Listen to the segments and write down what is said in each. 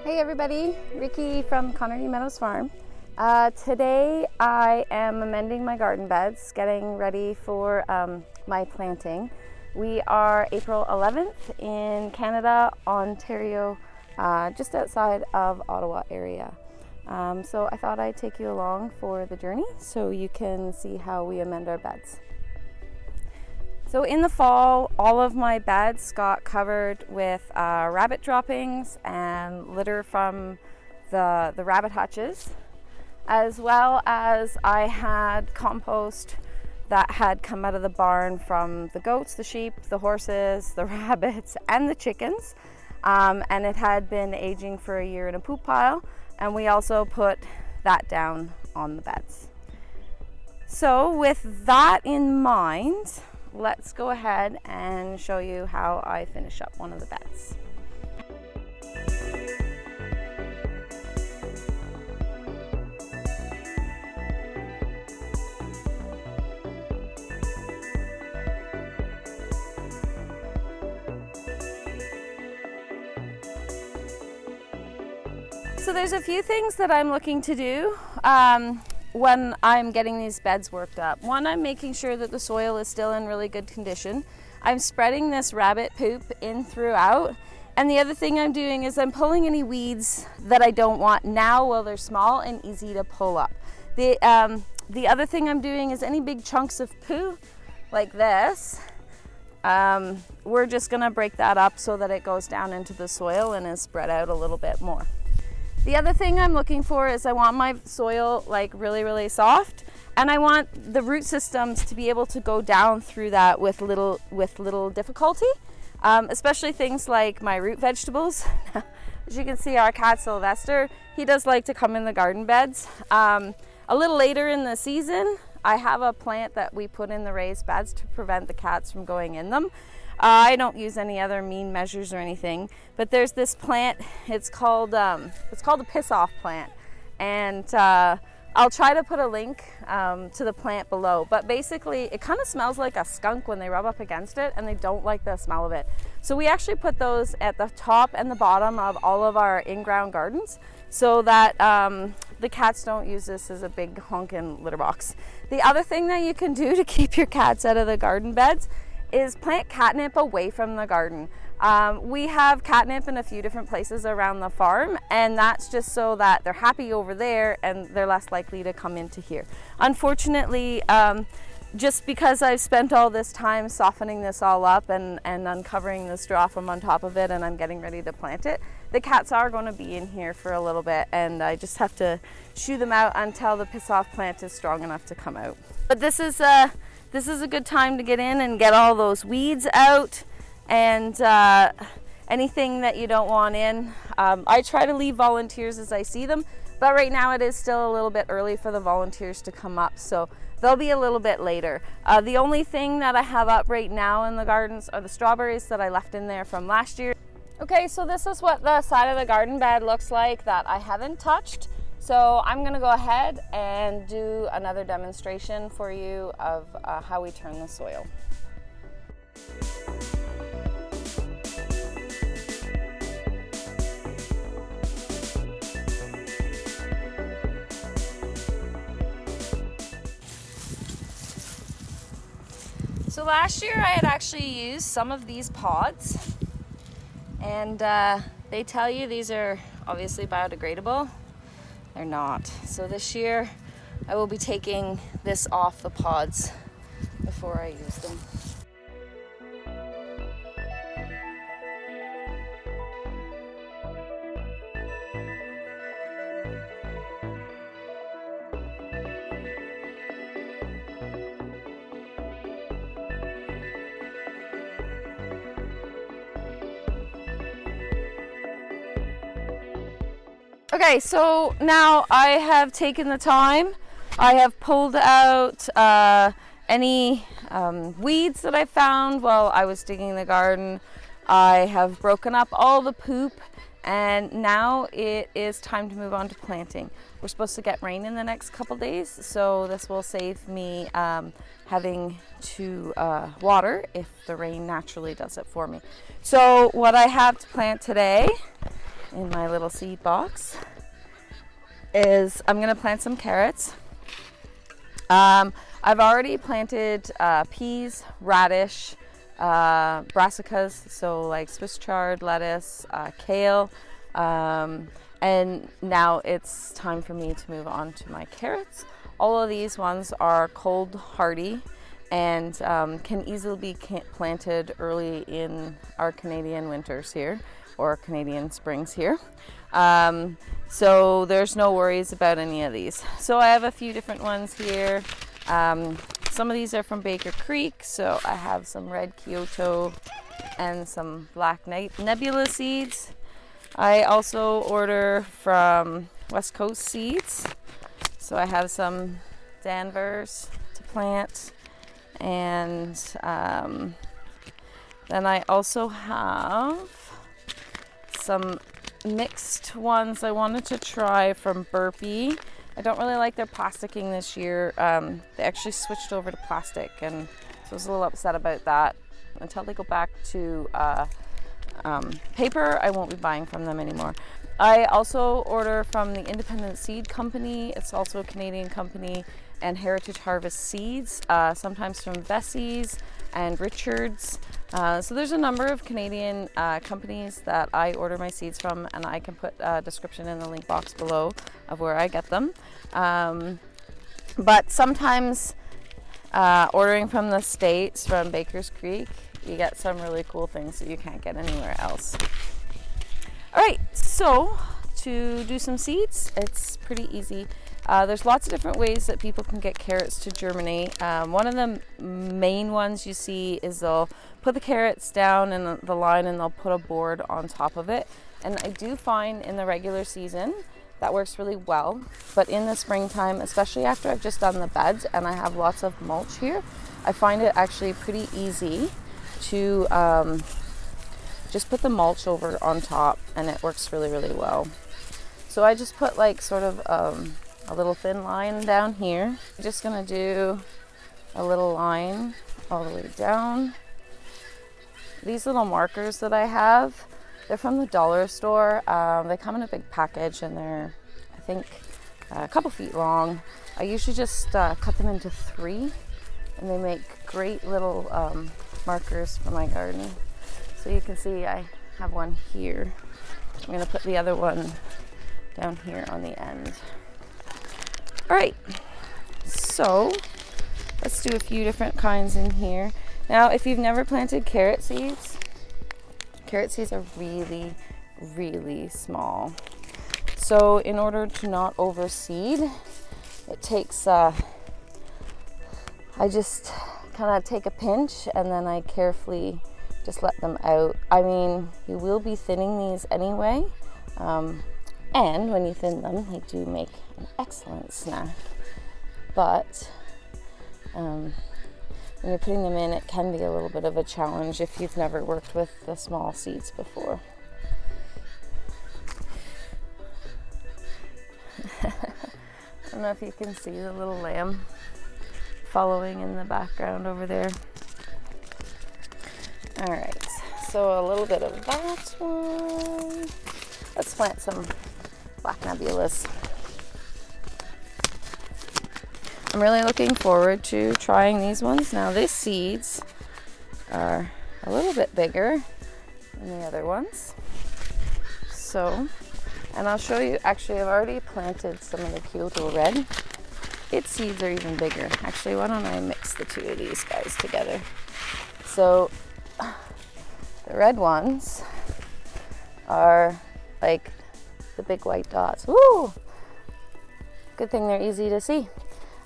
Hey everybody, Ricky from Connerty Meadows Farm. Today I am amending my garden beds, getting ready for my planting. We are April 11th in Canada, Ontario, just outside of Ottawa area. So I thought I'd take you along for the journey so you can see how we amend our beds. So in the fall, all of my beds got covered with rabbit droppings and litter from the rabbit hutches, as well as I had compost that had come out of the barn from the goats, the sheep, the horses, the rabbits, and the chickens. And it had been aging for a year in a poop pile, and we also put that down on the beds. So with that in mind, let's go ahead and show you how I finish up one of the beds. So there's a few things that I'm looking to do when I'm getting these beds worked up. One, I'm making sure that the soil is still in really good condition. I'm spreading this rabbit poop in throughout. And the other thing I'm doing is I'm pulling any weeds that I don't want now while they're small and easy to pull up. The other thing I'm doing is any big chunks of poo like this, we're just gonna break that up so that it goes down into the soil and is spread out a little bit more. The other thing I'm looking for is I want my soil like really soft, and I want the root systems to be able to go down through that with little difficulty, especially things like my root vegetables. As you can see, our cat Sylvester, he does like to come in the garden beds. A little later in the season, I have a plant that we put in the raised beds to prevent the cats from going in them. I don't use any other mean measures or anything, but there's this plant, it's called a piss off plant, and I'll try to put a link to the plant below, but basically it kind of smells like a skunk when they rub up against it, and they don't like the smell of it. So we actually put those at the top and the bottom of all of our in-ground gardens so that the cats don't use this as a big honking litter box. The other thing that you can do to keep your cats out of the garden beds is plant catnip away from the garden. We have catnip in a few different places around the farm, and that's just so that they're happy over there and they're less likely to come into here. Unfortunately, just because I've spent all this time softening this all up and uncovering the straw from on top of it, and I'm getting ready to plant it, the cats are going to be in here for a little bit, and I just have to shoo them out until the piss off plant is strong enough to come out. But this is a good time to get in and get all those weeds out and anything that you don't want in. I try to leave volunteers as I see them, but right now it is still a little bit early for the volunteers to come up, so they'll be a little bit later. The only thing that I have up right now in the gardens are the strawberries that I left in there from last year. Okay, so this is what the side of the garden bed looks like that I haven't touched. So I'm going to go ahead and do another demonstration for you of how we turn the soil. So last year I had actually used some of these pods, and they tell you these are obviously biodegradable. They're not. So this year I will be taking this off the pods before I use them. Okay, so now I have taken the time. I have pulled out any weeds that I found while I was digging the garden. I have broken up all the poop, and now it is time to move on to planting. We're supposed to get rain in the next couple days, so this will save me having to water if the rain naturally does it for me. So what I have to plant today in my little seed box is I'm going to plant some carrots. I've already planted peas, radish, brassicas, so like Swiss chard, lettuce, kale, and now it's time for me to move on to my carrots. All of these ones are cold hardy and can easily be planted early in our Canadian winters here, or Canadian springs here. So there's no worries about any of these. So I have a few different ones here. Some of these are from Baker Creek, so I have some red Kyoto and some black nebula seeds. I also order from West Coast Seeds, so I have some Danvers to plant, and then I also have some mixed ones I wanted to try from Burpee. I don't really like their plasticking this year. They actually switched over to plastic, and so I was a little upset about that. Until they go back to paper, I won't be buying from them anymore. I also order from the Independent Seed Company. It's also a Canadian company, and Heritage Harvest Seeds, sometimes from Bessie's and Richards. So there's a number of Canadian companies that I order my seeds from, and I can put a description in the link box below of where I get them. But sometimes ordering from the States, from Baker's Creek, you get some really cool things that you can't get anywhere else. All right, so to do some seeds, it's pretty easy. There's lots of different ways that people can get carrots to germinate. One of the main ones you see is they'll put the carrots down in the line and they'll put a board on top of it. And I do find in the regular season that works really well. But in the springtime, especially after I've just done the beds and I have lots of mulch here, I find it actually pretty easy to just put the mulch over on top, and it works really, really well. So I just put like sort of a little thin line down here. I'm just gonna do a little line all the way down. These little markers that I have, they're from the dollar store. They come in a big package, and they're, I think, a couple feet long. I usually just cut them into 3, and they make great little markers for my garden. So you can see I have one here. I'm gonna put the other one down here on the end. All right, so let's do a few different kinds in here. Now, if you've never planted carrot seeds are really, really small. So in order to not overseed, it takes, I just kind of take a pinch and then I carefully just let them out. I mean, you will be thinning these anyway. And when you thin them, they do make an excellent snack. But when you're putting them in, it can be a little bit of a challenge if you've never worked with the small seeds before. I don't know if you can see the little lamb following in the background over there. All right, so a little bit of that one. Let's plant some black nebulas. I'm really looking forward to trying these ones. Now, these seeds are a little bit bigger than the other ones. So, and I'll show you, actually I've already planted some of the Kyoto Red. Its seeds are even bigger. Actually, why don't I mix the two of these guys together? So, the red ones are like the big white dots. Woo! Good thing they're easy to see.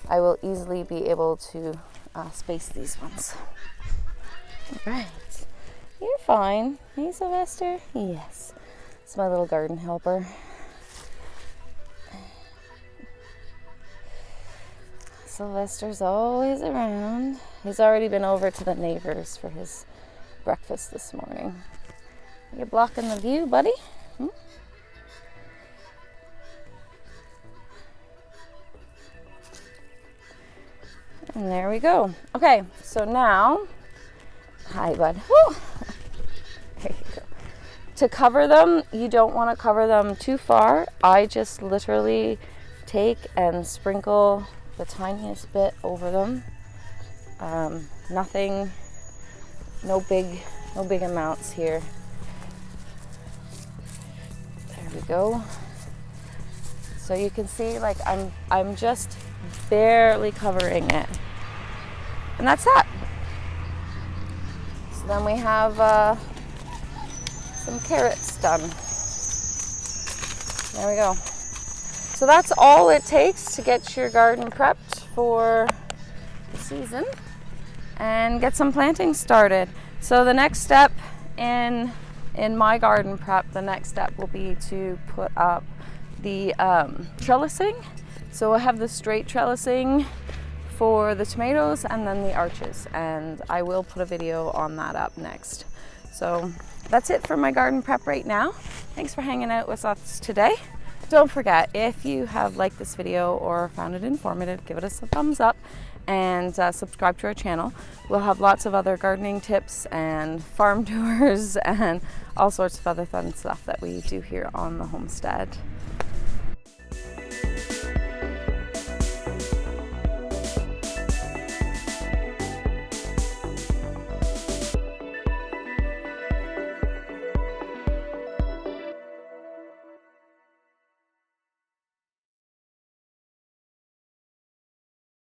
I will easily be able to space these ones. All right. You're fine. Hey, Sylvester? Yes. It's my little garden helper. Sylvester's always around. He's already been over to the neighbors for his breakfast this morning. You're blocking the view, buddy? And there we go. Okay, so now, hi bud. Woo! There you go. to cover them, you don't want to cover them too far. I just literally take and sprinkle the tiniest bit over them. Nothing, no big amounts here. There we go. So you can see, like, I'm just barely covering it, and that's that. So then we have some carrots done. There we go. So that's all it takes to get your garden prepped for the season and get some planting started. So the next step in my garden prep, the next step will be to put up the trellising. So I have the straight trellising for the tomatoes and then the arches, and I will put a video on that up next. So that's it for my garden prep right now. Thanks for hanging out with us today. Don't forget, if you have liked this video or found it informative, give it a thumbs up and subscribe to our channel. We'll have lots of other gardening tips and farm tours and all sorts of other fun stuff that we do here on the homestead.